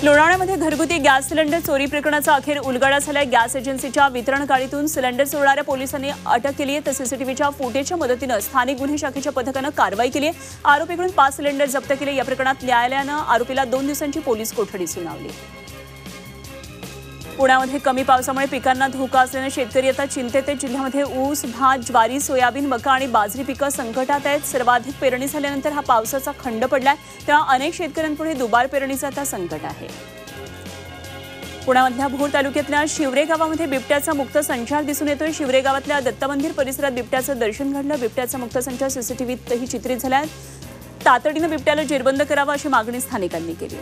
लोणावळ्यामध्ये घरगुती gas cylinder चोरी प्रकरणाचा अखेर उलगडा झालाय। गॅस एजन्सीच्या वितरण गाडीतून सिलेंडर चोरणाऱ्या पोलिसांनी अटक केली आहे। तर सीसीटीव्हीच्या फुटेजच्या मदतीने स्थानिक गुन्हे शाखेच्या पथकाने कारवाई केली आहे। आरोपीकडून 5 सिलेंडर जप्त केले। या प्रकरणात न्यायालयाने आरोपीला 2 दिवसांची पोलीस कोठडी सुनावली। पुण्यामध्ये कमी पावसामुळे पिकांना धोका असल्याने शेतकरी आता चिंतेत आहेत। जिल्ह्यामध्ये ऊस, भात, ज्वारी, सोयाबीन, मका आणि बाजरी पिके संकटात आहेत। सर्वाधिक पेरणी झाल्यानंतर हा पावसाचा खंड पडलाय, तेव्हा अनेक शेतकऱ्यांपुढे दुबार पेरणीचं आता संकट आहे। पुण्यामधल्या भोर तालुक्यातल्या शिवरे गावामध्ये बिबट्याचा मुक्त संचार दिसून येतोय। शिवरे गावातल्या दत्त मंदिर परिसरात बिबट्याचं दर्शन घडलं। बिबट्याचा मुक्त संचार सीसीटीव्हीतही चित्रित झालाय। तातडीने बिबट्याला जेरबंद करावा अशी मागणी स्थानिकांनी केली।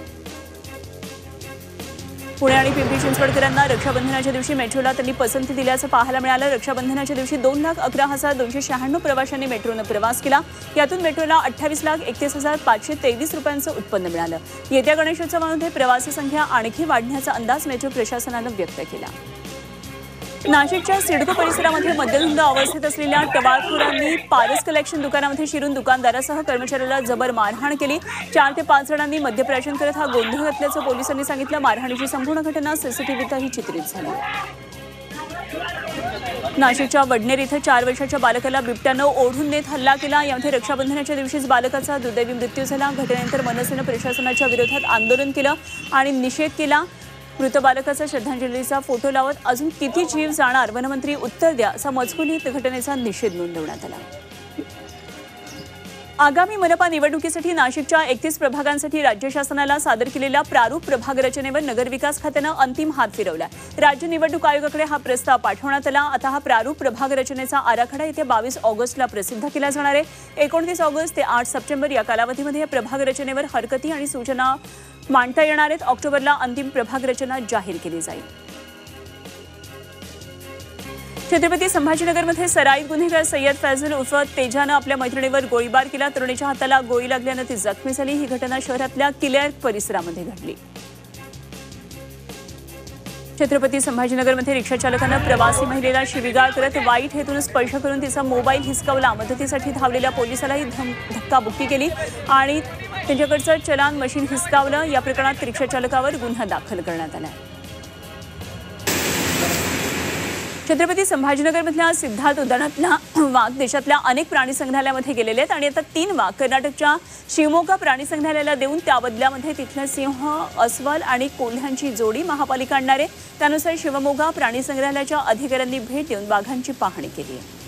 पुणे आणि पिंपरी चिंचवडकरांना रक्षाबंधनाच्या दिवशी मेट्रोला त्यांनी पसंती दिल्याचं पाहायला मिळालं। रक्षाबंधनाच्या दिवशी 2,11,296 प्रवाशांनी मेट्रोनं प्रवास केला। यातून मेट्रोला 28,31,523 रुपयांचं उत्पन्न मिळालं। येत्या गणेशोत्सवामध्ये प्रवासी संख्या आणखी वाढण्याचा अंदाज मेट्रो प्रशासनानं व्यक्त केला। नाशिकच्या सिडको परिसरामध्ये मद्यधुंद अवस्थेत असलेल्या टवाळखोरांनी पारस कलेक्शन दुकानामध्ये शिरून दुकानदारासह कर्मचाऱ्याला जबर मारहाण केली। 4 ते 5 जणांनी मद्यप्राशन करत हा गोंधळ घातल्याचं पोलिसांनी सांगितलं। मारहाणीची संपूर्ण घटना सीसीटीव्हीतही चित्रित झाली। नाशिकच्या वडनेर इथं 4 वर्षाच्या बालकाला बिबट्यानं ओढून नेत हल्ला केला। यामध्ये रक्षाबंधनाच्या दिवशीच बालकाचा दुर्दैवी मृत्यू झाला। घटनेनंतर मनसेनं प्रशासनाच्या विरोधात आंदोलन केलं आणि निषेध केला। मृत बालकाचा श्रद्धांजलीचा फोटो लावत अजून किती जीव जाणार वनमंत्री उत्तर द्या असा मजकूर घटनेचा निषेध नोंदवण्यात आला। आगामी मनपा निवडणुकीसाठी नाशिकच्या 31 प्रभागांसाठी राज्य शासनाला सादर केलेल्या प्रारूप प्रभाग रचनेवर नगरविकास खात्यानं अंतिम हात फिरवला। राज्य निवडणूक आयोगाकडे हा प्रस्ताव पाठवण्यात आला। आता हा प्रारूप प्रभाग रचनेचा आराखडा येत्या 22 ऑगस्टला प्रसिद्ध केला जाणार आहे। 29 ऑगस्ट ते 8 सप्टेंबर या कालावधीमध्ये या प्रभाग रचनेवर हरकती आणि सूचना मांडता येणार आहेत। ऑक्टोबरला अंतिम प्रभाग रचना जाहीर केली जाईल। छत्रपती संभाजीनगरमध्ये सराईत गुन्हेगार सय्यद फैजल उर्फ तेजानं आपल्या मैत्रिणीवर गोळीबार केला। तरुणीच्या हाताला गोळी लागल्यानं ती जखमी झाली। ही घटना शहरातल्या किल्ल्यार परिसरामध्ये घडली। छत्रपती संभाजीनगरमध्ये रिक्षाचालकानं प्रवासी महिलेला शिवीगाळ करत वाईट हेतून स्पर्श करून तिचा मोबाईल हिसकावला। मदतीसाठी धावलेल्या पोलिसालाही धक्काबुक्की केली आणि त्यांच्याकडचं चलान मशीन हिसकावलं। या प्रकरणात रिक्षाचालकावर गुन्हा दाखल करण्यात आला आहे। छत्रपती संभाजीनगरमधल्या सिद्धार्थ उद्यानातला वाघ देशातल्या अनेक प्राणी संग्रहालयामध्ये गेलेले आहेत आणि आता 3 वाघ कर्नाटकच्या शिवमोगा प्राणी संग्रहालयाला देऊन त्या बदल्यामध्ये तिथल्या सिंह, अस्वल आणि कोल्ह्यांची जोडी महापालिका आणणार आहे। त्यानुसार शिवमोगा प्राणी संग्रहालयाच्या अधिकाऱ्यांनी भेट देऊन वाघांची पाहणी केली आहे।